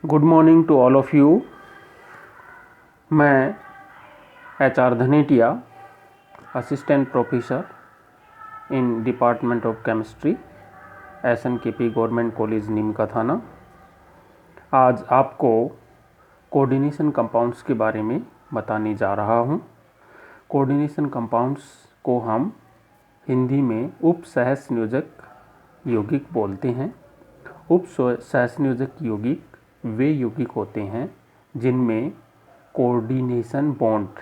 Good morning to all of you. मैं HR Dhanetia, assistant professor in department of chemistry, SNKP government college Neemka Thana, आज आपको coordination compounds के बारे में बताने जा रहा हूँ। कोऑर्डिनेशन कंपाउंड्स को हम हिंदी में उप सहसंयोजक यौगिक बोलते हैं। उप सहसंयोजक यौगिक वे यौगिक होते हैं जिनमें कोऑर्डिनेशन बॉन्ड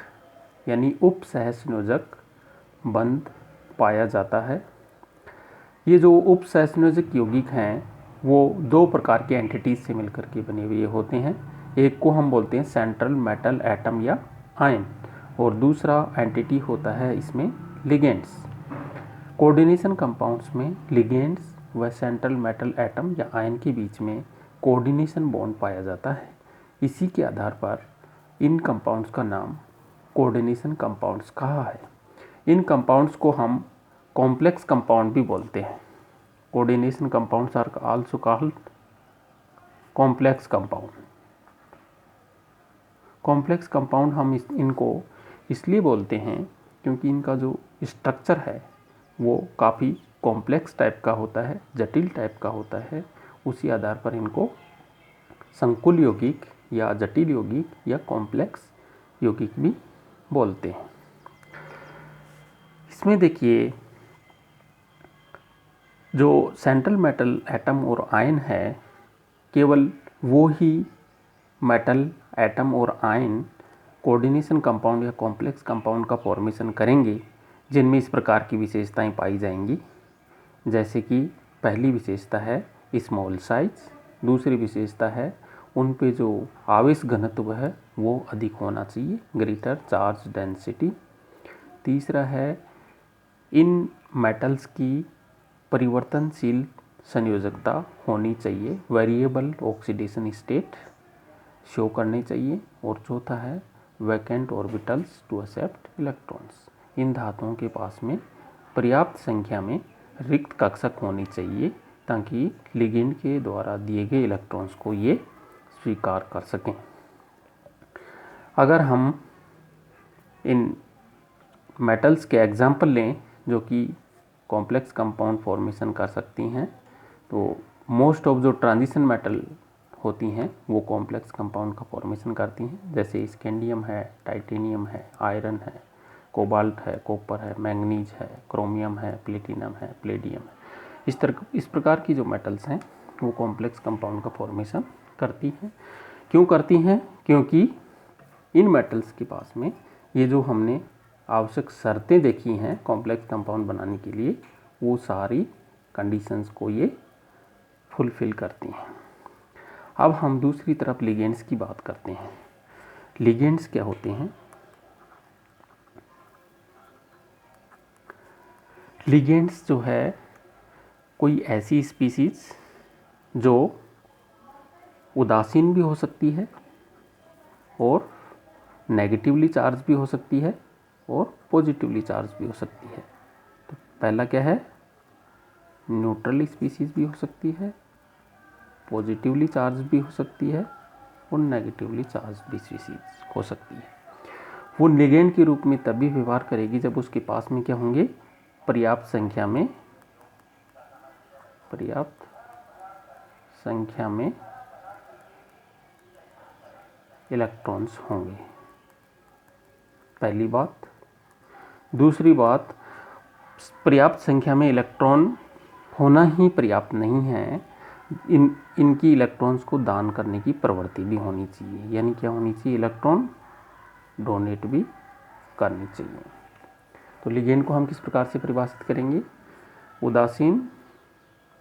यानी उप सहसंयोजक बंध पाया जाता है। ये जो उप सहसंयोजक यौगिक हैं वो दो प्रकार के एंटिटीज से मिलकर के बने हुए होते हैं। एक को हम बोलते हैं सेंट्रल मेटल एटम या आयन, और दूसरा एंटिटी होता है इसमें लिगेंड्स। कोऑर्डिनेशन कंपाउंड्स में लिगेंड्स व सेंट्रल मेटल एटम या आयन के बीच में कोऑर्डिनेशन बॉन्ड पाया जाता है। इसी के आधार पर इन कंपाउंड्स का नाम कोऑर्डिनेशन कंपाउंड्स कहा है। इन कंपाउंड्स को हम कॉम्प्लेक्स कंपाउंड भी बोलते हैं। Coordination compounds are also called complex compound. Complex compound हम इनको इसलिए बोलते हैं क्योंकि इनका जो स्ट्रक्चर है वो काफ़ी कॉम्प्लेक्स टाइप का होता है, जटिल टाइप का होता है। उसी आधार पर इनको संकुल यौगिक या जटिल यौगिक या कॉम्प्लेक्स यौगिक भी बोलते हैं। इसमें देखिए, जो सेंट्रल मेटल एटम और आयन है, केवल वो ही मेटल एटम और आयन कोऑर्डिनेशन कंपाउंड या कॉम्प्लेक्स कंपाउंड का फॉर्मेशन करेंगे जिनमें इस प्रकार की विशेषताएं पाई जाएंगी। जैसे कि पहली विशेषता है स्मॉल साइज, दूसरी विशेषता है उन पे जो आवेश घनत्व है वो अधिक होना चाहिए, ग्रेटर चार्ज डेंसिटी। तीसरा है इन मेटल्स की परिवर्तनशील संयोजकता होनी चाहिए, वेरिएबल ऑक्सीडेशन स्टेट शो करने चाहिए। और चौथा है vacant orbitals to accept electrons. इन धातुओं के पास में पर्याप्त संख्या में रिक्त कक्षक होनी चाहिए ताकि लिगेंड के द्वारा दिए गए इलेक्ट्रॉन्स को ये स्वीकार कर सकें। अगर हम इन मेटल्स के एग्जाम्पल लें जो कि कॉम्प्लेक्स कंपाउंड फॉर्मेशन कर सकती हैं, तो मोस्ट ऑफ जो ट्रांजिशन मेटल होती हैं वो कॉम्प्लेक्स कंपाउंड का फॉर्मेशन करती हैं। जैसे स्कैंडियम है, टाइटेनियम है, आयरन है, कोबाल्ट है, कॉपर है, मैंगनीज है, क्रोमियम है, प्लेटिनम है, प्लेडियम है। इस प्रकार की जो मेटल्स हैं वो कॉम्प्लेक्स कंपाउंड का फॉर्मेशन करती हैं। क्यों करती हैं? क्योंकि इन मेटल्स के पास में ये जो हमने आवश्यक शर्तें देखी हैं कॉम्प्लेक्स कंपाउंड बनाने के लिए, वो सारी कंडीशंस को ये फुलफिल करती हैं। अब हम दूसरी तरफ लिगेंड्स की बात करते हैं। लिगेंड्स क्या होते हैं? लिगेंड्स जो है कोई ऐसी स्पीसीज जो उदासीन भी हो सकती है और नेगेटिवली चार्ज भी हो सकती है और पॉजिटिवली चार्ज भी हो सकती है। तो पहला क्या है? न्यूट्रल स्पीसीज भी हो सकती है, पॉजिटिवली चार्ज भी हो सकती है और नेगेटिवली चार्ज भी स्पीसीज हो सकती है। वो लिगेंड के रूप में तभी व्यवहार करेगी जब उसके पास में क्या होंगे? पर्याप्त संख्या में इलेक्ट्रॉन्स होंगे, पहली बात। दूसरी बात, पर्याप्त संख्या में इलेक्ट्रॉन होना ही पर्याप्त नहीं है, इनकी इलेक्ट्रॉन्स को दान करने की प्रवृत्ति भी होनी चाहिए। यानी क्या होनी चाहिए? इलेक्ट्रॉन डोनेट भी करनी चाहिए। तो लिगेंड को हम किस प्रकार से परिभाषित करेंगे? उदासीन,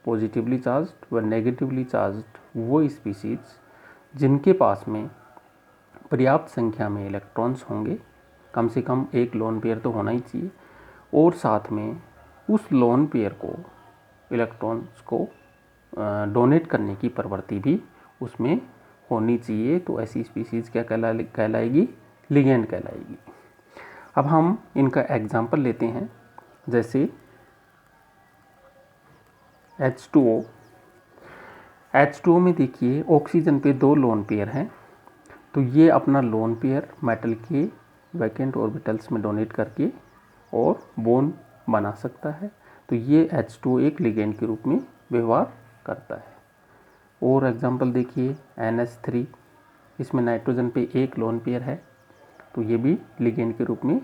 पॉजिटिवली चार्ज्ड व नेगेटिवली चार्ज्ड वो स्पीसीज जिनके पास में पर्याप्त संख्या में इलेक्ट्रॉन्स होंगे, कम से कम एक लोन पेयर तो होना ही चाहिए, और साथ में उस लोन पेयर को इलेक्ट्रॉन्स को डोनेट करने की प्रवृत्ति भी उसमें होनी चाहिए। तो ऐसी स्पीसीज क्या कहलाएगी? लिगेंड कहलाएगी। अब हम इनका एग्जाम्पल लेते हैं। जैसे H2O H2O में देखिए ऑक्सीजन पे 2 लोन पेयर हैं, तो ये अपना लोन पेयर मेटल के वैकेंट ऑर्बिटल्स में डोनेट करके और बॉन्ड बना सकता है। तो ये H2O एक लिगेंड के रूप में व्यवहार करता है। और एग्जांपल देखिए NH3, इसमें नाइट्रोजन पे एक लोन पेयर है, तो ये भी लिगेंड के रूप में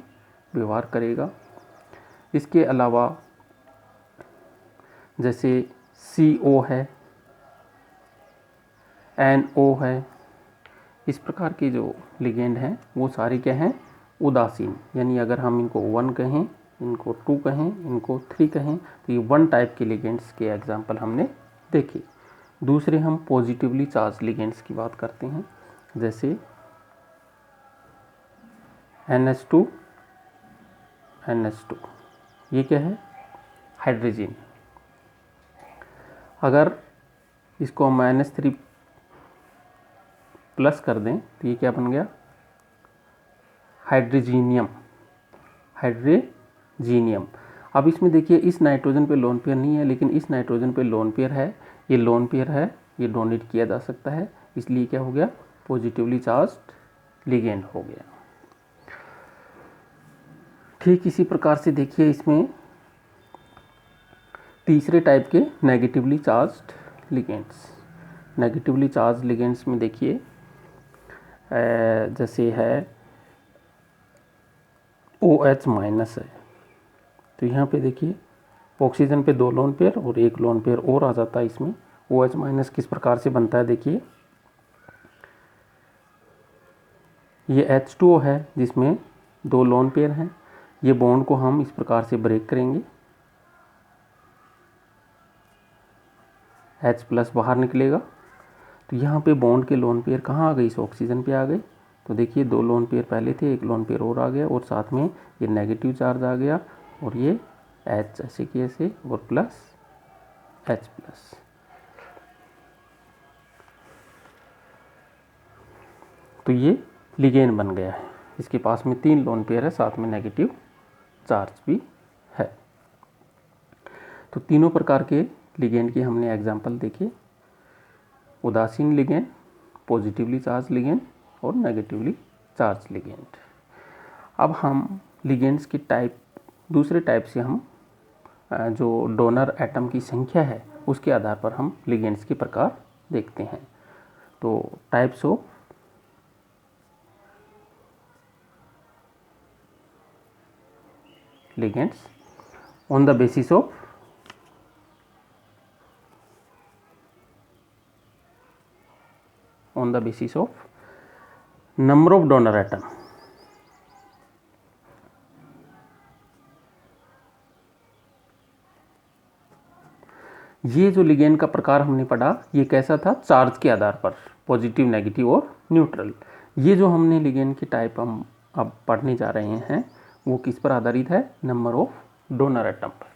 व्यवहार करेगा। इसके अलावा जैसे CO है, NO है, इस प्रकार के जो लिगेंड हैं वो सारे क्या हैं, उदासीन। यानी अगर हम इनको 1 कहें, इनको 2 कहें, इनको 3 कहें, तो ये 1 टाइप के लिगेंड्स के एग्जाम्पल हमने देखे। दूसरे हम पॉजिटिवली चार्ज लिगेंड्स की बात करते हैं, जैसे NH2 NH2, ये क्या है, हाइड्रोजन। अगर इसको हम NH3 प्लस कर दें तो ये क्या बन गया, हाइड्रोजीनियम। हाइड्रोजीनियम। अब इसमें देखिए इस नाइट्रोजन पे लोन पेयर नहीं है, लेकिन इस नाइट्रोजन पे लोन पेयर है। ये लोन पेयर है, ये डोनेट किया जा सकता है, इसलिए क्या हो गया, पॉजिटिवली चार्ज्ड लिगेंड हो गया। ठीक इसी प्रकार से देखिए इसमें तीसरे टाइप के negatively charged ligands. Negatively charge ligands में देखिए जैसे है OH माइनस है, तो यहाँ पे देखिए ऑक्सीजन पे 2 लोन पेयर और 1 लोन पेयर और आ जाता है इसमें। OH माइनस किस प्रकार से बनता है, देखिए ये H2O है जिसमें 2 लोन पेयर हैं। ये बॉन्ड को हम इस प्रकार से ब्रेक करेंगे, H प्लस बाहर निकलेगा, तो यहाँ पे बॉन्ड के लोन पेयर कहाँ आ गए, इस ऑक्सीजन पे आ गए। तो देखिए 2 लोन पेयर पहले थे, 1 लोन पेयर और आ गया, और साथ में ये नेगेटिव चार्ज आ गया, और ये H ऐसे की ऐसे और प्लस H प्लस। तो ये लिगेंड बन गया है, इसके पास में 3 लोन पेयर है, साथ में नेगेटिव चार्ज भी है। तो तीनों प्रकार के लिगेंड के हमने एग्जाम्पल देखे, उदासीन लिगेंड, पॉजिटिवली चार्ज लिगेंड और नेगेटिवली चार्ज लिगेंड। अब हम लिगेंड्स की टाइप, दूसरे टाइप से हम जो डोनर एटम की संख्या है उसके आधार पर हम लिगेंड्स के प्रकार देखते हैं। तो types of ligands on the basis of number of donor atom. ये जो लिगेंड का प्रकार हमने पढ़ा, ये कैसा था, चार्ज के आधार पर, पॉजिटिव, नेगेटिव और न्यूट्रल। ये जो हमने लिगेंड की टाइप हम अब पढ़ने जा रहे हैं वो किस पर आधारित है, नंबर ऑफ डोनर एटम पर।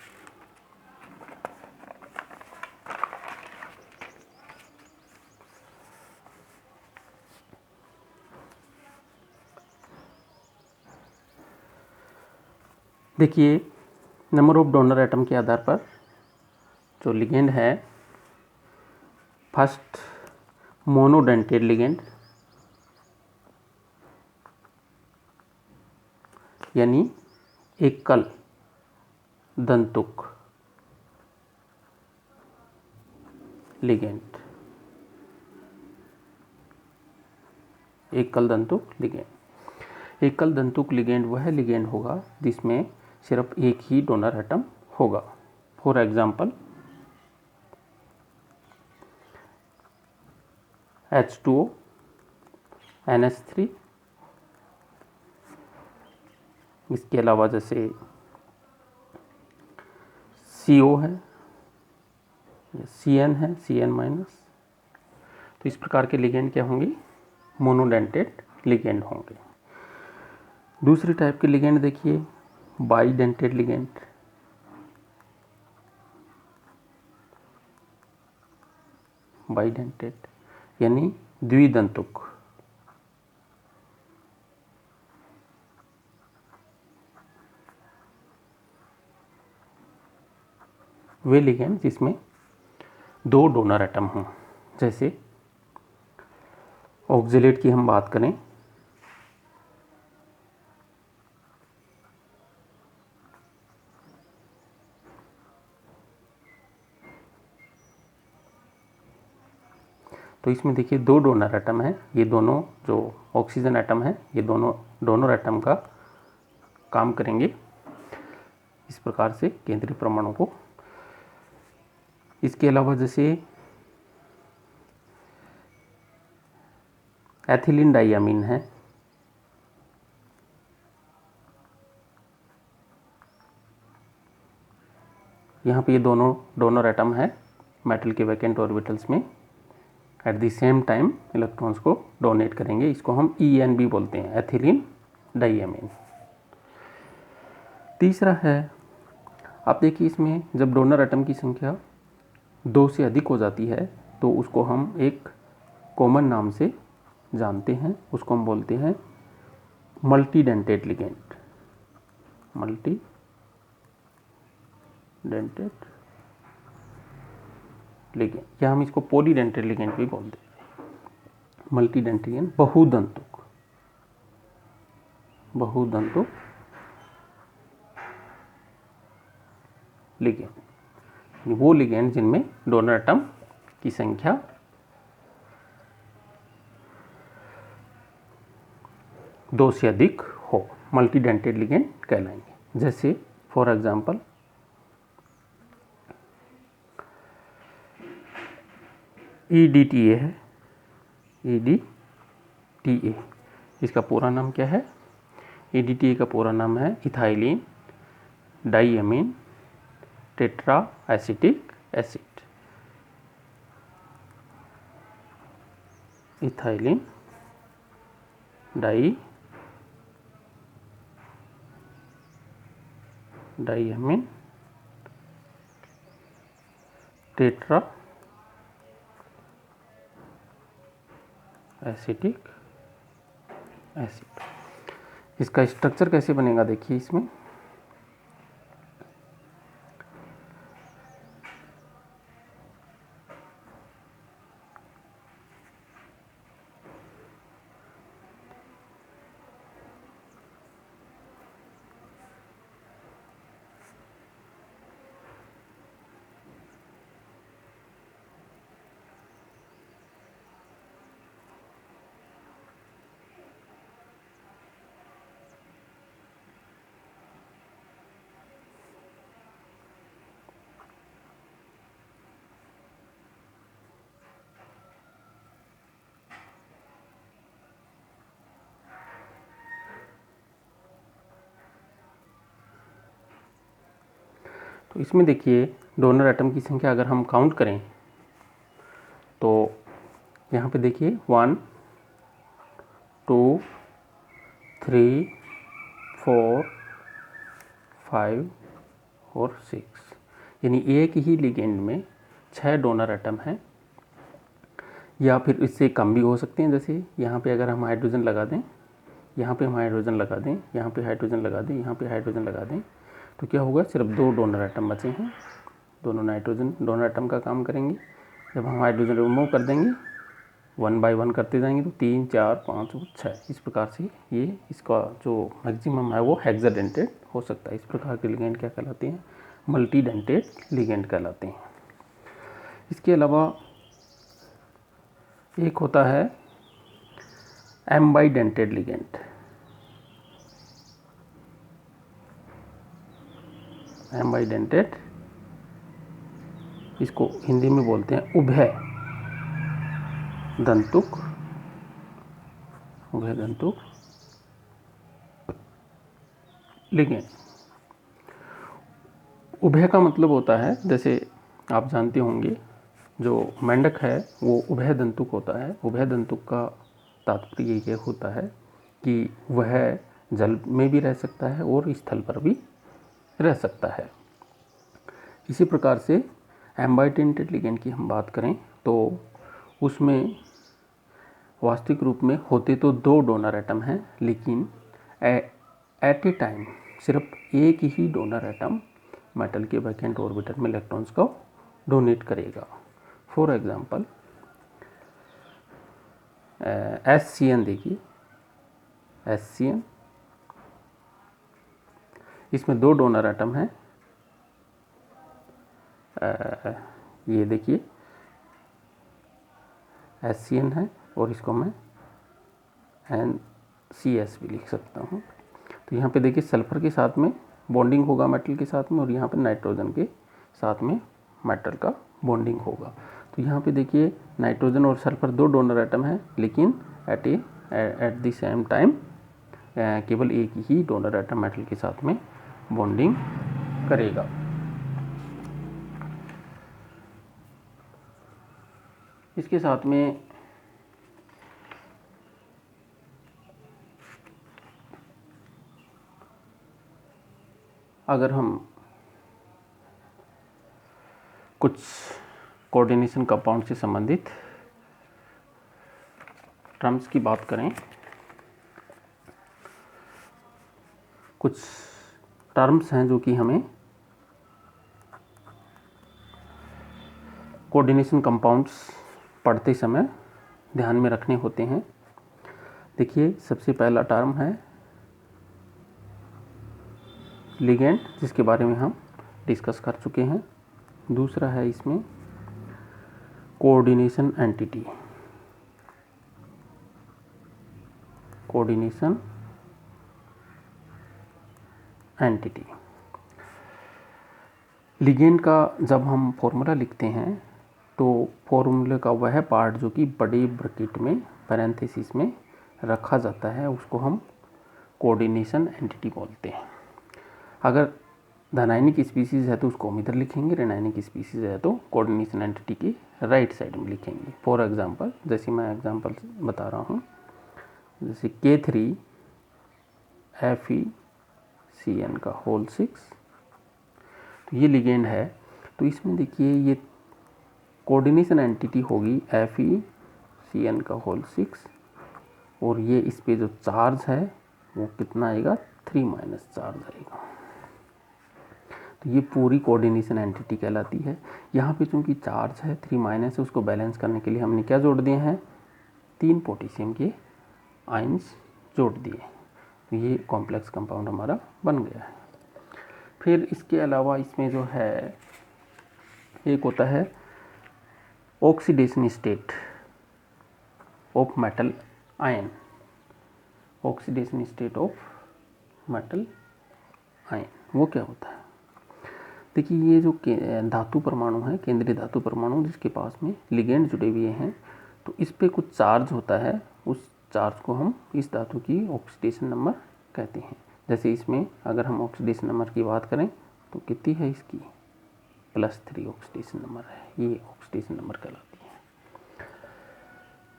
देखिए नंबर ऑफ डोनर एटम के आधार पर जो लिगेंड है, फर्स्ट मोनोडेंटेड लिगेंड, यानी एकल दंतुक लिगेंड। एकल दंतुक लिगेंड। एकल दंतुक लिगेंड वह लिगेंड होगा जिसमें सिर्फ एक ही डोनर एटम होगा। फॉर एग्जाम्पल H2O, NH3, इसके अलावा जैसे CO है, CN है, CN माइनस। तो इस प्रकार के लिगेंड क्या होंगे, मोनोडेंटेड लिगेंड होंगे। दूसरी टाइप के लिगेंड देखिए, बाइडेंटेड लिगेंड। बाइडेंटेड यानी द्विदंतुक। वे लिगेंड जिसमें 2 डोनर एटम हों, जैसे ऑक्जेलेट की हम बात करें तो इसमें देखिए दो डोनर एटम है, ये दोनों जो ऑक्सीजन एटम है ये दोनों डोनर एटम का काम करेंगे इस प्रकार से केंद्रीय परमाणु को। इसके अलावा जैसे एथिलीन डाइअमीन है, यहाँ पे ये दोनों डोनर एटम है मेटल के वैकेंट ऑर्बिटल्स में, at the same time electrons को डोनेट करेंगे। इसको हम EN भी बोलते हैं, एथिलीन डाइअमीन। तीसरा है, आप देखिए इसमें जब डोनर एटम की संख्या 2 से अधिक हो जाती है तो उसको हम एक कॉमन नाम से जानते हैं, उसको हम बोलते हैं मल्टीडेंटेड लिगेंड। मल्टीडेंटेड लिगेंड, या हम इसको पॉलीडेंटेड लिगेंड भी बोलते हैं। मल्टीडेंटेड लिगेंड बहुदंतुक लिगेंड, वो लिगेंड जिनमें डोनर एटम की संख्या दो से अधिक हो, मल्टीडेंटेड लिगेंड कहलाएंगे। जैसे फॉर एग्जांपल EDTA है, EDTA, इसका पूरा नाम क्या है? EDTA का पूरा नाम है ethylene diamine tetra acetic acid. Ethylene diamine tetra acetic acid. इसका स्ट्रक्चर कैसे बनेगा देखिए इसमें, तो इसमें देखिए डोनर एटम की संख्या अगर हम काउंट करें तो यहाँ पे देखिए 1 2 3 4 5 और 6, यानी एक ही लिगेंड में 6 डोनर एटम हैं, या फिर इससे कम भी हो सकते हैं। जैसे यहाँ पे अगर हम हाइड्रोजन लगा दें, यहाँ पे हम हाइड्रोजन लगा दें, यहाँ पे हाइड्रोजन लगा दें, यहाँ पे हाइड्रोजन लगा दें, तो क्या होगा, सिर्फ 2 डोनर एटम बचे हैं, दोनों नाइट्रोजन डोनर एटम का काम करेंगे। जब हम हाइड्रोजन रिमूव कर देंगे 1 बाय 1 करते जाएंगे तो 3 4 5 और 6, इस प्रकार से ये इसका जो मैक्सिमम है वो हेक्साडेंटेड हो सकता है। इस प्रकार के लिगेंड क्या कहलाते हैं, मल्टीडेंटेड लिगेंड कहलाते हैं। इसके अलावा एक होता है एम्बाइडेंटेड लिगेंड। एम्बाइडेंटेड, इसको हिंदी में बोलते हैं उभय दंतुक लिगेंड। उभय का मतलब होता है, जैसे आप जानते होंगे जो मेंढक है वो उभय दंतुक होता है। उभय दंतुक का तात्पर्य ये होता है कि वह जल में भी रह सकता है और स्थल पर भी रह सकता है। इसी प्रकार से एम्बाइडेंटेड लिगेंड की हम बात करें तो उसमें वास्तविक रूप में होते तो 2 डोनर एटम हैं, लेकिन एट ए टाइम सिर्फ एक ही डोनर एटम मेटल के वैकेंट ऑर्बिटल में इलेक्ट्रॉन्स को डोनेट करेगा। फॉर एग्जांपल HCN देखिए, HCN, इसमें 2 डोनर एटम हैं। ये देखिए HCN है और इसको मैं NCS भी लिख सकता हूँ। तो यहाँ पे देखिए सल्फ़र के साथ में बॉन्डिंग होगा मेटल के साथ में, और यहाँ पे नाइट्रोजन के साथ में मेटल का बॉन्डिंग होगा। तो यहाँ पे देखिए नाइट्रोजन और सल्फ़र 2 डोनर एटम हैं, लेकिन एट द सेम टाइम केवल एक ही डोनर एटम मेटल के साथ में बॉन्डिंग करेगा। इसके साथ में अगर हम कुछ कोऑर्डिनेशन कंपाउंड से संबंधित टर्म्स की बात करें, कुछ टर्म्स हैं जो कि हमें कोऑर्डिनेशन कंपाउंड्स पढ़ते समय ध्यान में रखने होते हैं। देखिए सबसे पहला टर्म है लिगेंड, जिसके बारे में हम डिस्कस कर चुके हैं। दूसरा है इसमें coordination entity, coordination entity. Ligand का जब हम फॉर्मूला लिखते हैं तो फॉर्मूले का वह पार्ट जो कि बड़े ब्रैकेट में पैरेंथेसिस में रखा जाता है उसको हम कोऑर्डिनेशन एंटिटी बोलते हैं। अगर धनायनिक स्पीसीज़ है तो उसको हम इधर लिखेंगे, ऋणायनिक स्पीसीज़ है तो कोऑर्डिनेशन एंटिटी के राइट साइड में लिखेंगे। फॉर एग्जांपल, जैसे मैं एग्जांपल बता रहा हूँ, जैसे K3FeCN का होल 6, तो ये लिगेंड है। तो इसमें देखिए ये कोऑर्डिनेशन एंटिटी होगी FeCN का होल 6, और ये इस पे जो चार्ज है वो कितना आएगा, 3- चार्ज आएगा। तो ये पूरी कोऑर्डिनेशन एंटिटी कहलाती है। यहाँ पे चूँकि चार्ज है 3- है, उसको बैलेंस करने के लिए हमने क्या जोड़ दिए हैं, 3 पोटेशियम के आयंस जोड़ दिए। तो ये कॉम्प्लेक्स कंपाउंड हमारा बन गया है। फिर इसके अलावा इसमें जो है एक होता है oxidation state of metal ion, oxidation state of metal ion, वो क्या होता है। देखिए ये जो धातु परमाणु है, केंद्रीय धातु परमाणु, जिसके पास में लिगेंड जुड़े हुए हैं, तो इस पे कुछ चार्ज होता है, उस चार्ज को हम इस धातु की ऑक्सीडेशन नंबर कहते हैं। जैसे इसमें अगर हम ऑक्सीडेशन नंबर की बात करें तो कितनी है इसकी, +3 ऑक्सीडेशन नंबर है, ये ऑक्सीडेशन नंबर कहलाती है।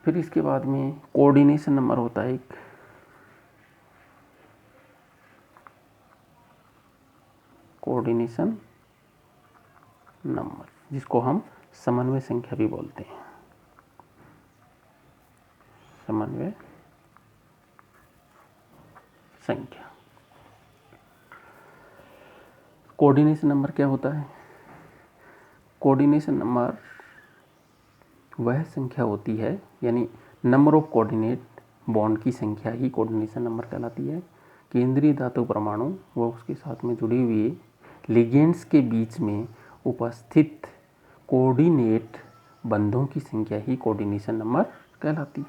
फिर इसके बाद में कोऑर्डिनेशन नंबर होता है एक, कोऑर्डिनेशन नंबर, जिसको हम समन्वय संख्या भी बोलते हैं, समन्वय संख्या। कोऑर्डिनेशन नंबर क्या होता है, कोऑर्डिनेशन नंबर वह संख्या होती है, यानी नंबर ऑफ कोऑर्डिनेट बॉन्ड की संख्या ही कोऑर्डिनेशन नंबर कहलाती है। केंद्रीय धातु परमाणु व उसके साथ में जुड़ी हुई लिगेंड्स के बीच में उपस्थित कोऑर्डिनेट बंधों की संख्या ही कोऑर्डिनेशन नंबर कहलाती है।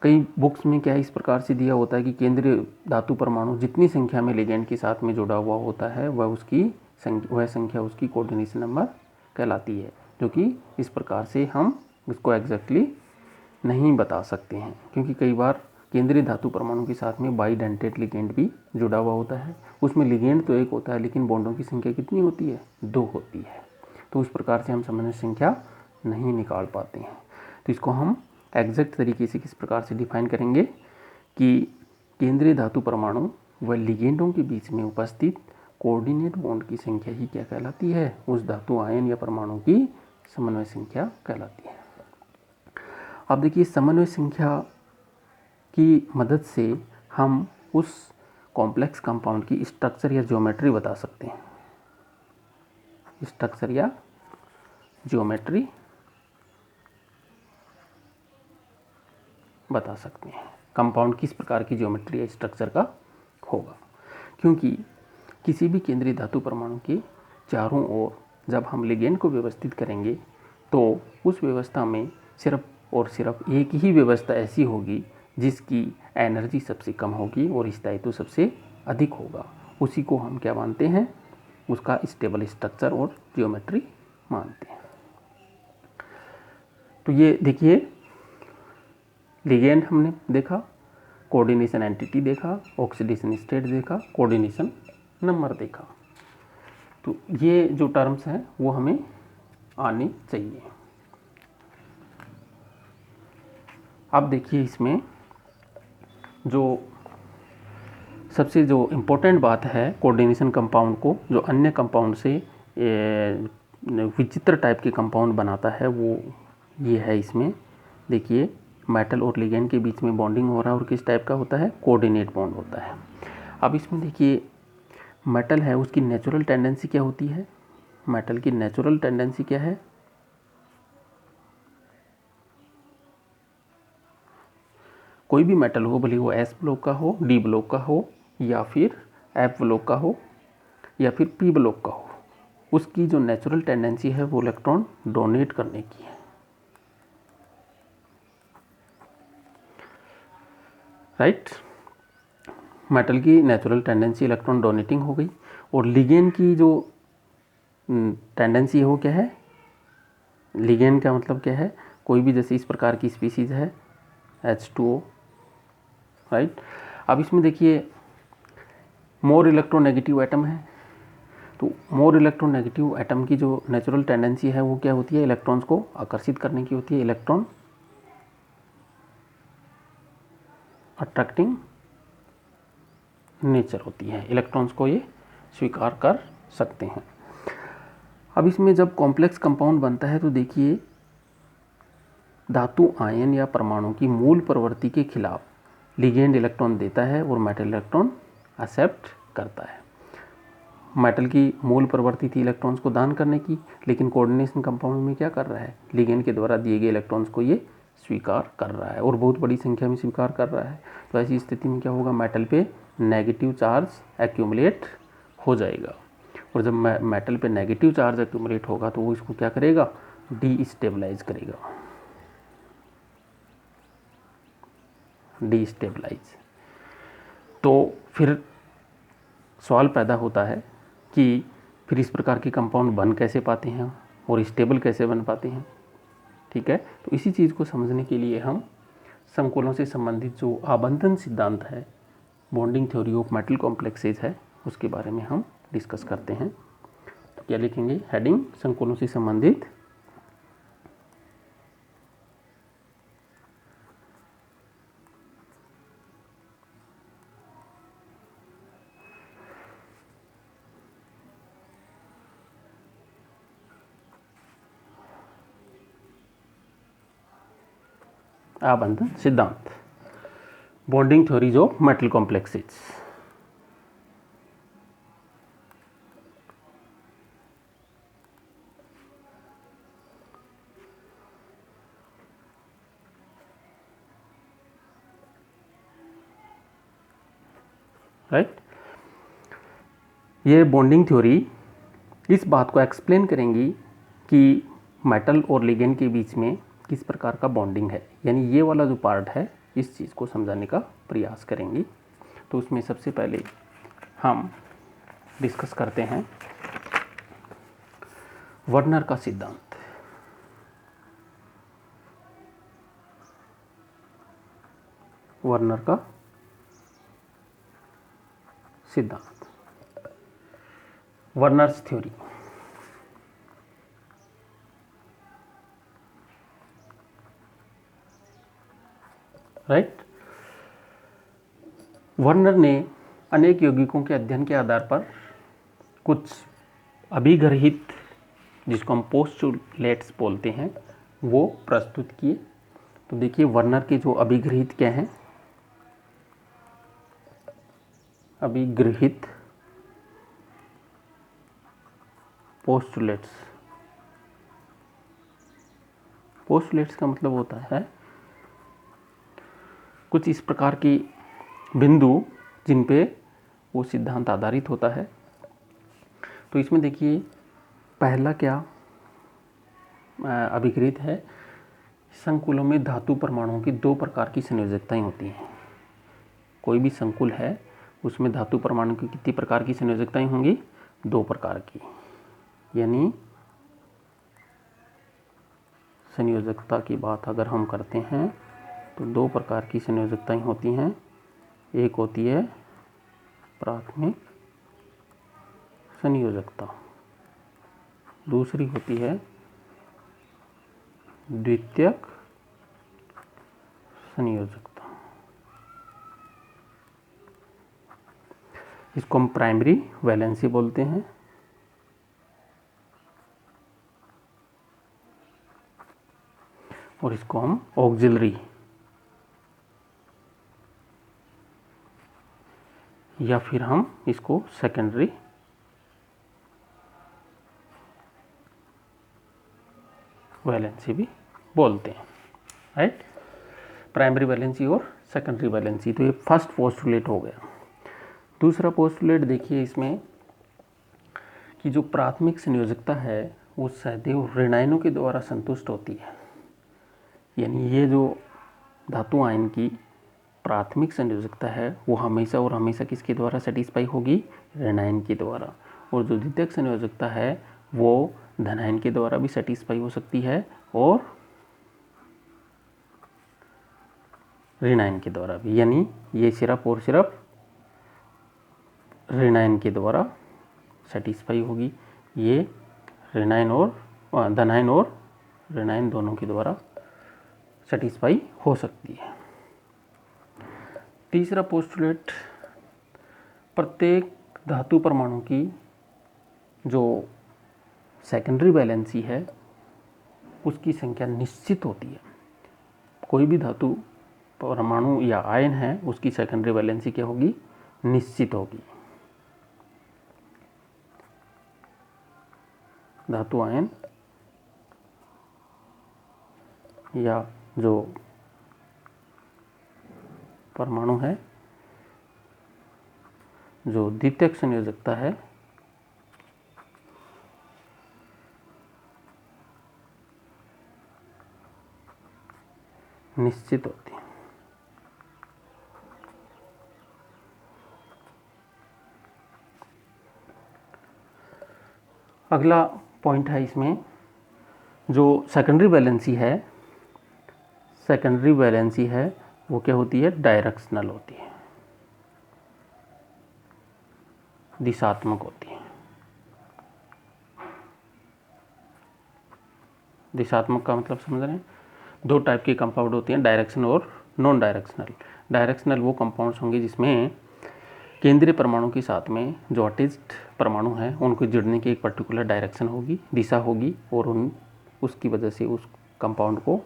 कई बुक्स में क्या इस प्रकार से दिया होता है कि केंद्रीय धातु परमाणु जितनी संख्या में लिगेंड के साथ में जुड़ा हुआ होता है वह संख्या उसकी कोऑर्डिनेशन नंबर कहलाती है, जो कि इस प्रकार से हम इसको एग्जैक्टली नहीं बता सकते हैं, क्योंकि कई बार केंद्रीय धातु परमाणु के साथ में बाइडेंटेट लिगेंड भी जुड़ा हुआ होता है। उसमें लिगेंड तो एक होता है लेकिन बॉन्डों की संख्या कितनी होती है, 2 होती है। तो उस प्रकार से हम समन्वय संख्या नहीं निकाल पाते हैं। तो इसको हम एग्जैक्ट तरीके से किस प्रकार से डिफाइन करेंगे कि केंद्रीय धातु परमाणु व लिगेंडों के बीच में उपस्थित कोऑर्डिनेट बॉन्ड की संख्या ही क्या कहलाती है, उस धातु आयन या परमाणु की समन्वय संख्या कहलाती है। अब देखिए समन्वय संख्या की मदद से हम उस कॉम्प्लेक्स कंपाउंड की स्ट्रक्चर या ज्योमेट्री बता सकते हैं, स्ट्रक्चर या ज्योमेट्री बता सकते हैं कंपाउंड किस प्रकार की ज्योमेट्री या स्ट्रक्चर का होगा। क्योंकि किसी भी केंद्रीय धातु परमाणु के चारों ओर जब हम लिगेंड को व्यवस्थित करेंगे तो उस व्यवस्था में सिर्फ और सिर्फ एक ही व्यवस्था ऐसी होगी जिसकी एनर्जी सबसे कम होगी और स्थायित्व सबसे अधिक होगा। उसी को हम क्या मानते हैं, उसका स्टेबल स्ट्रक्चर और ज्योमेट्री मानते हैं। तो ये देखिए, लिगेंड हमने देखा, कोऑर्डिनेशन एंटिटी देखा, ऑक्सीडेशन स्टेट देखा, कोऑर्डिनेशन नंबर देखा। तो ये जो टर्म्स हैं वो हमें आने चाहिए। अब देखिए, इसमें जो सबसे जो इम्पोर्टेंट बात है कोऑर्डिनेशन कंपाउंड को, जो अन्य कंपाउंड से विचित्र टाइप के कंपाउंड बनाता है, वो ये है। इसमें देखिए, मेटल और लिगेंड के बीच में बॉन्डिंग हो रहा है और किस टाइप का होता है, कोऑर्डिनेट बॉन्ड होता है। अब इसमें देखिए, मेटल है, उसकी नेचुरल टेंडेंसी क्या होती है, मेटल की नेचुरल टेंडेंसी क्या है, कोई भी मेटल हो, भले वो एस ब्लॉक का हो, डी ब्लॉक का हो, या फिर एफ ब्लॉक का हो, या फिर पी ब्लॉक का हो, उसकी जो नेचुरल टेंडेंसी है वो इलेक्ट्रॉन डोनेट करने की है। राइट, मेटल की नेचुरल टेंडेंसी इलेक्ट्रॉन डोनेटिंग हो गई। और लिगेंड की जो टेंडेंसी है वो क्या है, लिगेंड का मतलब क्या है, कोई भी जैसे इस प्रकार की स्पीसीज है H2O। राइट, अब इसमें देखिए, मोर इलेक्ट्रोनेगेटिव एटम है, तो मोर इलेक्ट्रोनेगेटिव एटम की जो नेचुरल टेंडेंसी है वो क्या होती है, इलेक्ट्रॉन्स को आकर्षित करने की होती है, इलेक्ट्रॉन अट्रैक्टिंग नेचर होती है, इलेक्ट्रॉन्स को ये स्वीकार कर सकते हैं। अब इसमें जब कॉम्प्लेक्स कंपाउंड बनता है तो देखिए, धातु आयन या परमाणु की मूल प्रवृत्ति के खिलाफ लिगेंड इलेक्ट्रॉन देता है और मेटल इलेक्ट्रॉन एक्सेप्ट करता है। मेटल की मूल प्रवृत्ति थी इलेक्ट्रॉन्स को दान करने की, लेकिन कोऑर्डिनेशन कंपाउंड में क्या कर रहा है, लिगेंड के द्वारा दिए गए इलेक्ट्रॉन्स को ये स्वीकार कर रहा है और बहुत बड़ी संख्या में स्वीकार कर रहा है। तो ऐसी स्थिति में क्या होगा, मेटल पे नेगेटिव चार्ज एक्यूमुलेट हो जाएगा, और जब मेटल पे नेगेटिव चार्ज एक्यूमुलेट होगा तो वो इसको क्या करेगा, डीस्टेबलाइज करेगा, डीस्टेबलाइज। तो फिर सवाल पैदा होता है कि फिर इस प्रकार के कंपाउंड बन कैसे पाते हैं और स्टेबल कैसे बन पाते हैं। ठीक है, तो इसी चीज़ को समझने के लिए हम संकुलों से संबंधित जो आबंधन सिद्धांत है, bonding theory of metal complexes है, उसके बारे में हम डिस्कस करते हैं। तो क्या लिखेंगे, हेडिंग संकुलों से संबंधित आबंधन सिद्धांत, bonding theories of metal complexes. Right, ये बॉन्डिंग थ्योरी इस बात को एक्सप्लेन करेंगी कि मेटल और लिगेंड के बीच में किस प्रकार का बॉन्डिंग है, यानी ये वाला जो पार्ट है इस चीज़ को समझाने का प्रयास करेंगी। तो उसमें सबसे पहले हम डिस्कस करते हैं वर्नर का सिद्धांत। वर्नर का सिद्धांत, वर्नर्स थ्योरी। राइट, वर्नर ने अनेक यौगिकों के अध्ययन के आधार पर कुछ अभिग्रहित, जिसको हम पोस्टुलेट्स बोलते हैं, वो प्रस्तुत किए। तो देखिए, वर्नर के जो अभिग्रहित क्या हैं, अभिग्रहित पोस्टुलेट्स। पोस्टुलेट्स का मतलब होता है कुछ इस प्रकार की बिंदु जिन पे वो सिद्धांत आधारित होता है। तो इसमें देखिए पहला क्या अभिकृत है, संकुलों में धातु परमाणुओं की 2 प्रकार की संयोजकताएं होती हैं। कोई भी संकुल है उसमें धातु परमाणु की कितनी प्रकार की संयोजकताएं होंगी? 2 प्रकार की। यानी संयोजकता की बात अगर हम करते हैं तो 2 प्रकार की संयोजकताएं होती हैं। एक होती है प्राथमिक संयोजकता, दूसरी होती है द्वितीयक संयोजकता। इसको हम प्राइमरी वैलेंसी बोलते हैं। और इसको हम ऑक्सिलरी या फिर हम इसको सेकेंडरी वैलेंसी भी बोलते हैं, राइट। प्राइमरी वैलेंसी और सेकेंडरी वैलेंसी, तो ये फर्स्ट पोस्टुलेट हो गया। दूसरा पोस्टुलेट देखिए इसमें कि जो प्राथमिक संयोजकता है वो सदैव ऋणायनों के द्वारा संतुष्ट होती है। यानी ये जो धातु आयन की प्राथमिक संयोजकता है वो हमेशा और हमेशा किसके द्वारा सेटिस्फाई होगी? ऋणायन के द्वारा। और जो द्वितीयक संयोजकता है वो धनायन के द्वारा भी सेटिस्फाई हो सकती है और ऋणायन के द्वारा भी। यानी ये सिर्फ और सिर्फ ऋणायन के द्वारा सेटिस्फाई होगी। ये ऋणायन और धनायन और ऋणायन दोनों के द्वारा सेटिस्फाई हो सकती है। तीसरा पोस्टुलेट, प्रत्येक धातु परमाणु की जो सेकेंडरी वैलेंसी है उसकी संख्या निश्चित होती है। कोई भी धातु परमाणु या आयन है उसकी सेकेंडरी वैलेंसी क्या होगी? निश्चित होगी। धातु आयन या जो परमाणु है जो द्वितीयक संयोजकता है निश्चित होती है। अगला पॉइंट है इसमें जो सेकेंडरी वैलेंसी है वो क्या होती है? डायरेक्शनल होती है, दिशात्मक होती है। दिशात्मक का मतलब समझ रहे हैं? 2 टाइप के कंपाउंड होती हैं, डायरेक्शनल और नॉन डायरेक्शनल। डायरेक्शनल वो कंपाउंड्स होंगे जिसमें केंद्रीय परमाणु के साथ में जो अटैच्ड परमाणु हैं उनको जुड़ने की एक पर्टिकुलर डायरेक्शन होगी, दिशा होगी और उसकी वजह से उस कंपाउंड को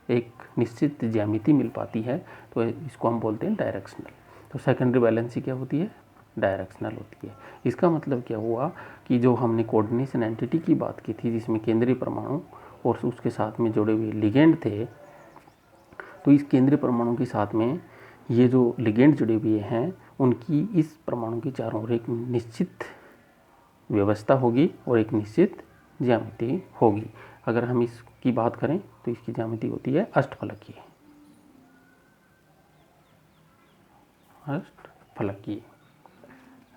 एक निश्चित ज्यामिति मिल पाती है, तो इसको हम बोलते हैं डायरेक्शनल। तो सेकेंडरी वैलेंसी क्या होती है? डायरेक्शनल होती है। इसका मतलब क्या हुआ कि जो हमने कोऑर्डिनेशन एंटिटी की बात की थी जिसमें केंद्रीय परमाणु और उसके साथ में जुड़े हुए लिगेंड थे, तो इस केंद्रीय परमाणु के साथ में ये जो लिगेंड जुड़े हुए हैं उनकी इस परमाणु के चारों ओर एक निश्चित व्यवस्था होगी और एक निश्चित ज्यामिति होगी। अगर हम इसकी बात करें तो इसकी ज्यामिति होती है अष्टफलकीय।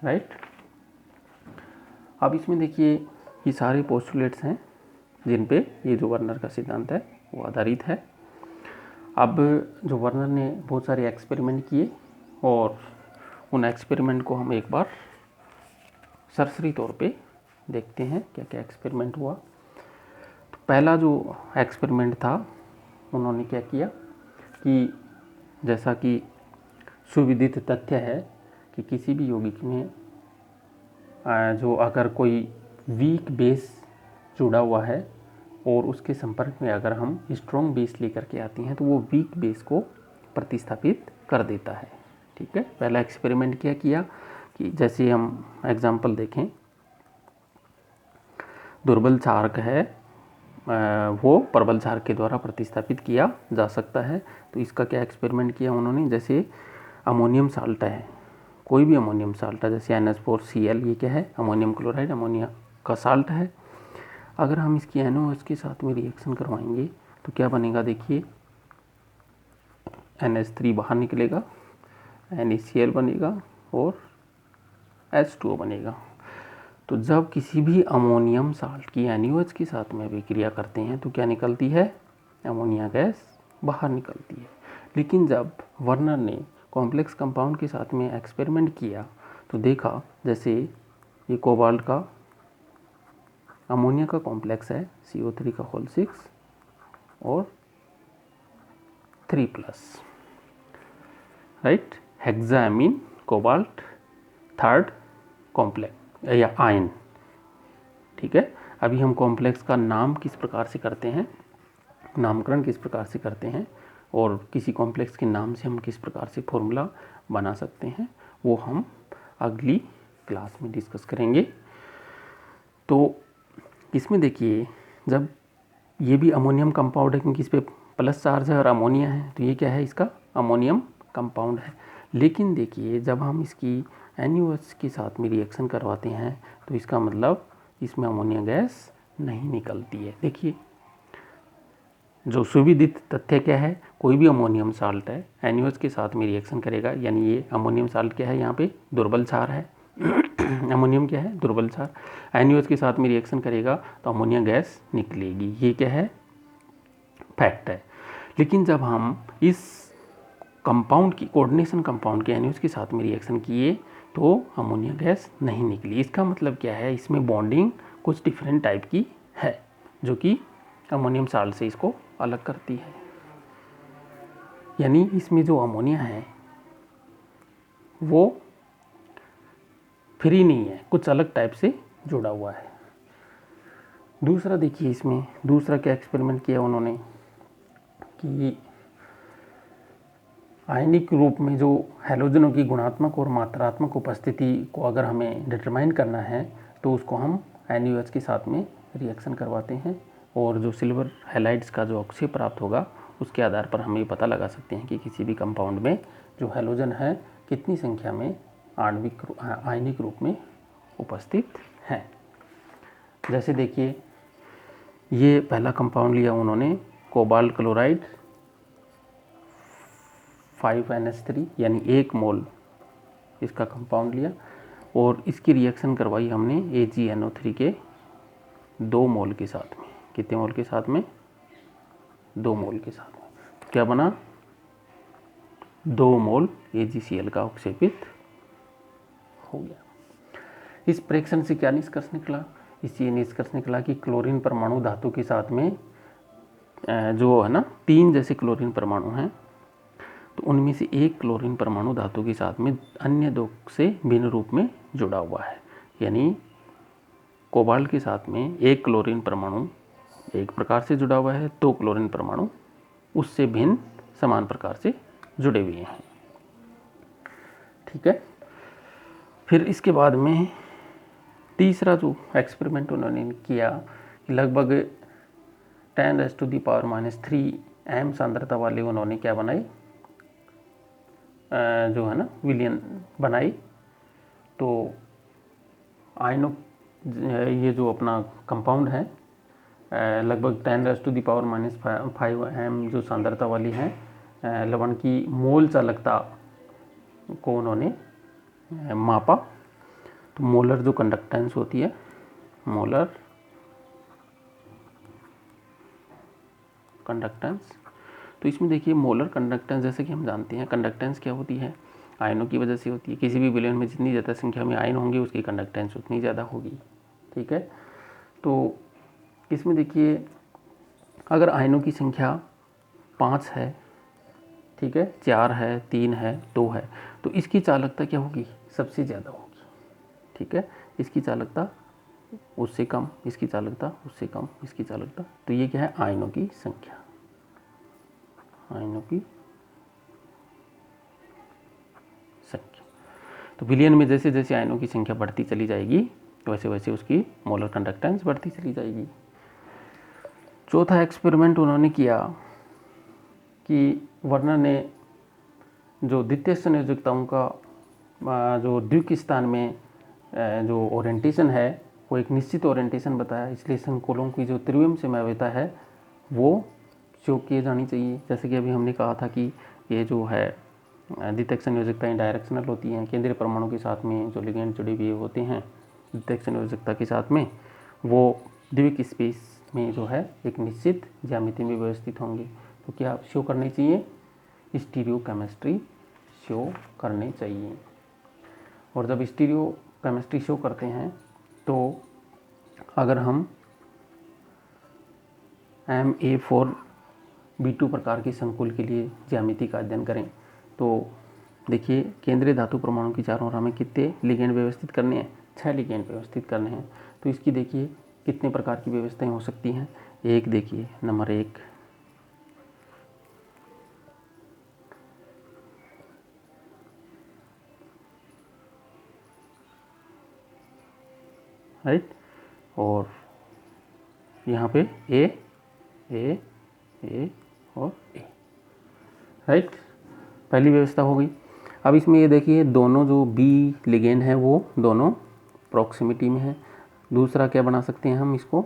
राइट। अब इसमें देखिए ये सारे पोस्टुलेट्स हैं जिन पे ये जो वर्नर का सिद्धांत है वो आधारित है। अब जो वर्नर ने बहुत सारे एक्सपेरिमेंट किए और उन एक्सपेरिमेंट को हम एक बार सरसरी तौर पे देखते हैं क्या क्या एक्सपेरिमेंट हुआ। तो पहला जो एक्सपेरिमेंट था उन्होंने क्या किया कि जैसा कि सुविदित तथ्य है कि किसी भी यौगिक में जो अगर कोई वीक बेस जुड़ा हुआ है और उसके संपर्क में अगर हम स्ट्रॉन्ग बेस लेकर के आते हैं तो वो वीक बेस को प्रतिस्थापित कर देता है। ठीक है, पहला एक्सपेरिमेंट क्या किया कि जैसे हम एग्जांपल देखें, दुर्बल क्षारक है वो प्रबल क्षार के द्वारा प्रतिस्थापित किया जा सकता है। तो इसका क्या एक्सपेरिमेंट किया उन्होंने, जैसे अमोनियम साल्ट है, कोई भी अमोनियम साल्ट है, जैसे NH4Cl, ये क्या है, अमोनियम क्लोराइड, अमोनिया का साल्ट है। अगर हम इसकी NOH के साथ में रिएक्शन करवाएंगे तो क्या बनेगा, देखिए NH3 बाहर निकलेगा, NaCl बनेगा और H2O बनेगा। तो जब किसी भी अमोनियम साल्ट की NaOH के साथ में अभिक्रिया करते हैं तो क्या निकलती है, अमोनिया गैस बाहर निकलती है। लेकिन जब वर्नर ने कॉम्प्लेक्स कंपाउंड के साथ में एक्सपेरिमेंट किया तो देखा, जैसे ये कोबाल्ट का अमोनिया का कॉम्प्लेक्स है CO3 का होल 6 और 3+, right, hexamine cobalt third complex या आयन। ठीक है, अभी हम कॉम्प्लेक्स का नाम किस प्रकार से करते हैं, नामकरण किस प्रकार से करते हैं और किसी कॉम्प्लेक्स के नाम से हम किस प्रकार से फॉर्मूला बना सकते हैं, वो हम अगली क्लास में डिस्कस करेंगे। तो इसमें देखिए, जब ये भी अमोनियम कंपाउंड है क्योंकि इस पर प्लस चार्ज है और अमोनिया है, तो ये क्या है, इसका अमोनियम कंपाउंड है। लेकिन देखिए, जब हम इसकी NaOH के साथ में रिएक्शन करवाते हैं तो इसका मतलब इसमें अमोनिया गैस नहीं निकलती है। देखिए, जो सुविदित तथ्य क्या है, कोई भी अमोनियम साल्ट है NaOH के साथ में रिएक्शन करेगा, यानी ये अमोनियम साल्ट क्या है, यहाँ पे दुर्बल क्षार है अमोनियम क्या है, दुर्बल क्षार, NaOH के साथ में रिएक्शन करेगा तो अमोनिया गैस निकलेगी, ये क्या है, फैक्ट है। लेकिन जब हम इस कंपाउंड की कोऑर्डिनेशन कंपाउंड के NaOH के साथ में रिएक्शन किए तो अमोनिया गैस नहीं निकली। इसका मतलब क्या है, इसमें बॉन्डिंग कुछ डिफरेंट टाइप की है जो कि अमोनियम साल्ट से इसको अलग करती है। यानी इसमें जो अमोनिया है वो फ्री नहीं है, कुछ अलग टाइप से जुड़ा हुआ है। दूसरा देखिए, इसमें दूसरा क्या एक्सपेरिमेंट किया उन्होंने कि आयनिक रूप में जो हैलोजनों की गुणात्मक और मात्रात्मक उपस्थिति को अगर हमें डिटरमाइन करना है तो उसको हम NaOH के साथ में रिएक्शन करवाते हैं और जो सिल्वर हैलाइड्स का जो अक्षय प्राप्त होगा उसके आधार पर हम ये पता लगा सकते हैं कि किसी भी कंपाउंड में जो हैलोजन है कितनी संख्या में आयनिक रूप में उपस्थित हैं। जैसे देखिए, ये पहला कंपाउंड लिया उन्होंने, कोबाल्ट क्लोराइड 5NH3, यानी 1 मोल इसका कंपाउंड लिया और इसकी रिएक्शन करवाई हमने AgNO3 के 2 मोल के साथ में। कितने मोल के साथ में, 2 मोल के साथ में। क्या बना, 2 मोल AgCl का अवक्षेपित हो गया। इस परीक्षण से क्या निष्कर्ष निकला, इससे निष्कर्ष निकला कि क्लोरीन परमाणु धातु के साथ में जो है ना 3 जैसे क्लोरीन परमाणु हैं, तो उनमें से एक क्लोरीन परमाणु धातु के साथ में अन्य 2 से भिन्न रूप में जुड़ा हुआ है। यानी कोबाल्ट के साथ में एक क्लोरीन परमाणु एक प्रकार से जुड़ा हुआ है, 2 क्लोरीन परमाणु उससे भिन्न समान प्रकार से जुड़े हुए हैं। ठीक है, फिर इसके बाद में तीसरा जो एक्सपेरिमेंट उन्होंने किया, लगभग 10⁻³ m सांद्रता वाले उन्होंने क्या बनाई, जो है ना विलियन बनाई। तो आयनों, ये जो अपना कंपाउंड है लगभग 10⁻⁵ m जो सांद्रता वाली है, लवण की मोल चालकता को उन्होंने मापा। तो मोलर जो कंडक्टेंस होती है, मोलर कंडक्टेंस, तो इसमें देखिए मोलर कंडक्टेंस, जैसे कि हम जानते हैं कंडक्टेंस क्या होती है, आयनों की वजह से होती है। किसी भी विलयन में जितनी ज़्यादा संख्या में आयन होंगे उसकी कंडक्टेंस उतनी ज़्यादा होगी। ठीक है, तो इसमें देखिए अगर आयनों की संख्या 5 है, ठीक है, 4 है, 3 है, 2 है, तो इसकी चालकता क्या होगी, सबसे ज़्यादा होगी। ठीक है, इसकी चालकता उससे कम, इसकी चालकता उससे कम, इसकी चालकता, तो ये क्या है, आयनों की संख्या, आयनों की संख्या। तो विलयन में जैसे जैसे आयनों की संख्या बढ़ती चली जाएगी वैसे वैसे उसकी मोलर कंडक्टेंस बढ़ती चली जाएगी। चौथा एक्सपेरिमेंट उन्होंने किया कि वर्नर ने जो द्वितीय संयोजकताओं का जो द्वितीय स्थान में जो ओरिएंटेशन है वो एक निश्चित ओरिएंटेशन बताया, इसलिए संकुलों की जो त्रिविम संभाव्यता है वो शो किए जानी चाहिए। जैसे कि अभी हमने कहा था कि ये जो है द्वितीयक संयोजकताएं डायरेक्शनल होती हैं, केंद्रीय परमाणु के साथ में जो लिगेंड जुड़े हुए होते हैं द्वितीयक संयोजकता के साथ में, वो द्वितीयक स्पेस में जो है एक निश्चित ज्यामिति में व्यवस्थित होंगे। तो क्या शो करनी चाहिए? स्टीरियो केमिस्ट्री शो करनी चाहिए। और जब स्टीरियो केमिस्ट्री शो करते हैं तो अगर हम Ma4B2 प्रकार के संकुल के लिए ज्यामिति का अध्ययन करें तो देखिए केंद्रीय धातु परमाणु की चारों ओर हमें कितने लिगेंड व्यवस्थित करने हैं? 6 लिगेंड व्यवस्थित करने हैं। तो इसकी देखिए कितने प्रकार की व्यवस्थाएं हो सकती हैं। एक देखिए नंबर 1, राइट, और यहाँ पे ए और ए, राइट, पहली व्यवस्था हो गई। अब इसमें ये देखिए दोनों जो बी लिगेंड हैं वो दोनों प्रॉक्सिमिटी में है। दूसरा क्या बना सकते हैं हम इसको,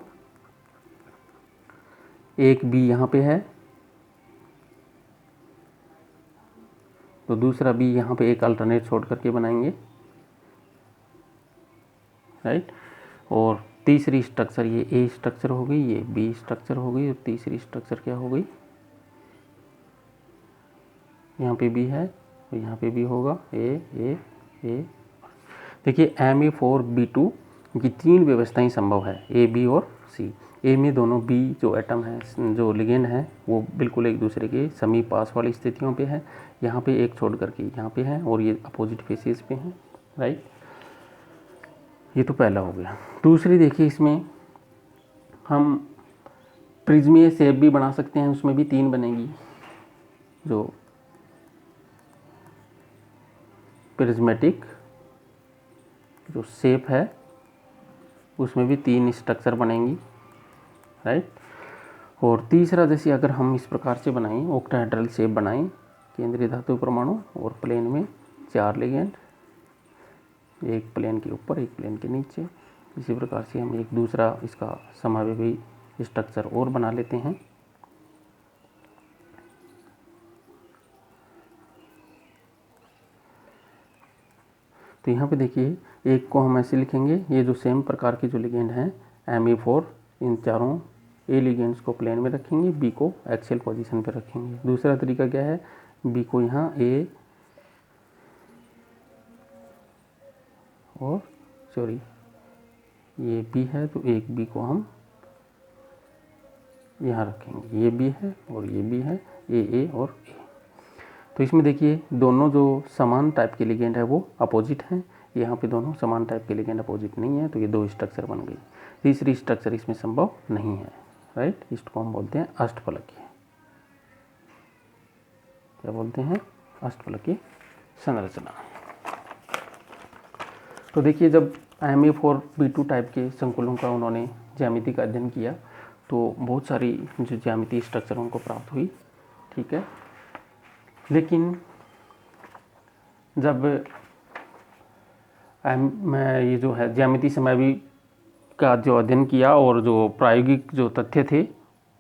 एक बी यहाँ पे है तो दूसरा बी यहाँ पे एक अल्टरनेट छोड़ करके बनाएंगे, राइट। और तीसरी स्ट्रक्चर ये ए स्ट्रक्चर हो गई, ये बी स्ट्रक्चर हो गई, और तीसरी स्ट्रक्चर क्या हो गई, यहाँ पे भी है और यहाँ पे भी होगा ए। देखिए Ma4B2 की 3 व्यवस्थाएं संभव है, ए बी और सी। ए में दोनों बी जो एटम है जो लिगेंड है वो बिल्कुल एक दूसरे के समीप पास वाली स्थितियों पे है, यहाँ पे एक छोड़ करके यहाँ पे है और ये अपोजिट फेसेस पे हैं, राइट। ये तो पहला हो गया। दूसरी देखिए इसमें हम प्रिज्मीय शेप भी बना सकते हैं, उसमें भी 3 बनेगी। जो प्रिज्मेटिक जो शेप है उसमें भी 3 स्ट्रक्चर बनेंगी, राइट। और तीसरा जैसे अगर हम इस प्रकार से बनाएं, ऑक्टाहेड्रल शेप बनाएं, केंद्रीय धातु परमाणु और प्लेन में 4 लिगेंड, एक प्लेन के ऊपर एक प्लेन के नीचे, इसी प्रकार से हम एक दूसरा इसका समावेशी स्ट्रक्चर और बना लेते हैं। तो यहाँ पे देखिए एक को हम ऐसे लिखेंगे, ये जो सेम प्रकार के जो लिगेंड हैं Ma4, इन चारों ए लिगेंड्स को प्लेन में रखेंगे, बी को एक्सियल पोजीशन पे रखेंगे। दूसरा तरीका क्या है, बी को यहाँ ए और सॉरी ये बी है तो एक बी को हम यहाँ रखेंगे, ये बी है और ये बी है, ए और ए। तो इसमें देखिए दोनों जो समान टाइप के लिगेंड है वो अपोजिट हैं, यहाँ पे दोनों समान टाइप के लिगेंड अपोजिट नहीं है, तो ये 2 स्ट्रक्चर बन गई। तीसरी स्ट्रक्चर इसमें संभव नहीं है, राइट। इसको हम बोलते हैं अष्टफलकीय, क्या बोलते हैं, अष्टफलकीय संरचना। तो देखिए जब Ma4B2 टाइप के संकुलों का उन्होंने ज्यामिति का अध्ययन किया तो बहुत सारी जो ज्यामिति स्ट्रक्चर उनको प्राप्त हुई, ठीक है। लेकिन जब मैं ये जो है ज्यामिति समयावधि का जो अध्ययन किया और जो प्रायोगिक जो तथ्य थे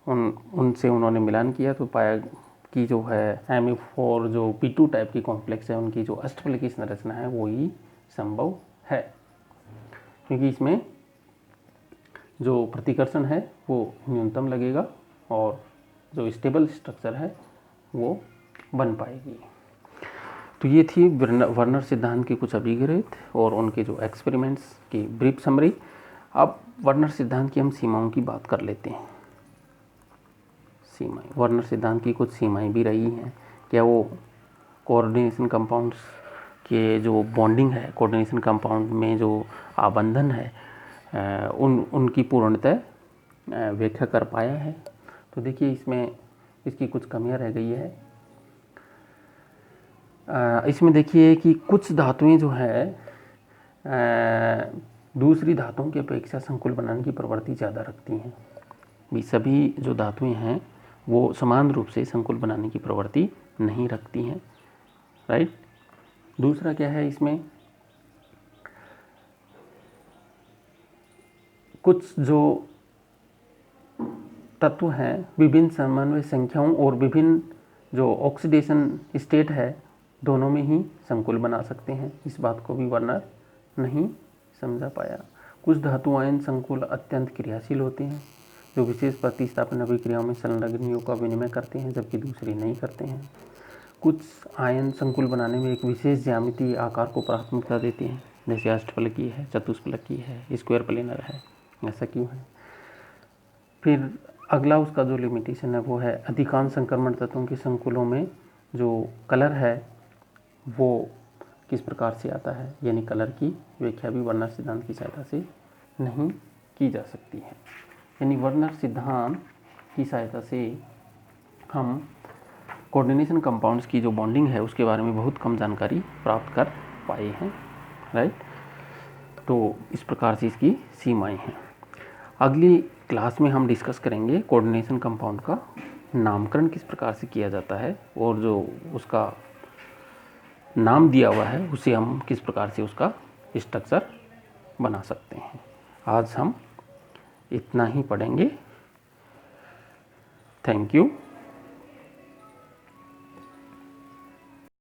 उनसे उन्होंने मिलान किया तो पाया कि जो है Ma4 जो B2 टाइप की कॉम्प्लेक्स है उनकी जो अष्टफलकीय संरचना है वो ही संभव है, क्योंकि इसमें जो प्रतिकर्षण है वो न्यूनतम लगेगा और जो स्टेबल स्ट्रक्चर है वो बन पाएगी। तो ये थी वर्नर सिद्धांत की कुछ अभिगृहित और उनके जो एक्सपेरिमेंट्स की ब्रीफ समरी। अब वर्नर सिद्धांत की हम सीमाओं की बात कर लेते हैं। सीमाएं, वर्नर सिद्धांत की कुछ सीमाएं भी रही हैं। क्या वो कोऑर्डिनेशन कंपाउंड्स के जो बॉन्डिंग है, कोऑर्डिनेशन कंपाउंड में जो आबंधन है उनकी पूर्णतः व्याख्या कर पाया है? तो देखिए इसमें इसकी कुछ कमियां रह गई है। इसमें देखिए कि कुछ धातुएं जो है दूसरी धातुओं की अपेक्षा संकुल बनाने की प्रवृत्ति ज़्यादा रखती हैं। भी सभी जो धातुएं हैं वो समान रूप से संकुल बनाने की प्रवृत्ति नहीं रखती हैं, राइट। दूसरा क्या है, इसमें कुछ जो तत्व हैं विभिन्न समन्वय संख्याओं और विभिन्न जो ऑक्सीडेशन स्टेट है दोनों में ही संकुल बना सकते हैं। इस बात को भी वर्नर नहीं समझा पाया। कुछ धातु आयन संकुल अत्यंत क्रियाशील होते हैं जो विशेष प्रतिस्थापन अभिक्रियाओं में संलग्नियों का विनिमय करते हैं, जबकि दूसरे नहीं करते हैं। कुछ आयन संकुल बनाने में एक विशेष ज्यामितीय आकार को प्राथमिकता देते हैं, जैसे अष्टफलकीय है, चतुष्फलकीय है, स्क्वायर प्लेनर है। ऐसा क्यों है? फिर अगला उसका जो लिमिटेशन है वो है अधिकांश संक्रमण तत्वों के संकुलों में जो कलर है वो किस प्रकार से आता है, यानी कलर की व्याख्या भी वर्नर सिद्धांत की सहायता से नहीं की जा सकती है। यानी वर्नर सिद्धांत की सहायता से हम कोऑर्डिनेशन कंपाउंड्स की जो बॉन्डिंग है उसके बारे में बहुत कम जानकारी प्राप्त कर पाए हैं, राइट। तो इस प्रकार से इसकी सीमाएं हैं। अगली क्लास में हम डिस्कस करेंगे कोऑर्डिनेशन कंपाउंड का नामकरण किस प्रकार से किया जाता है और जो उसका नाम दिया हुआ है उसे हम किस प्रकार से उसका स्ट्रक्चर बना सकते हैं। आज हम इतना ही पढ़ेंगे। Thank you.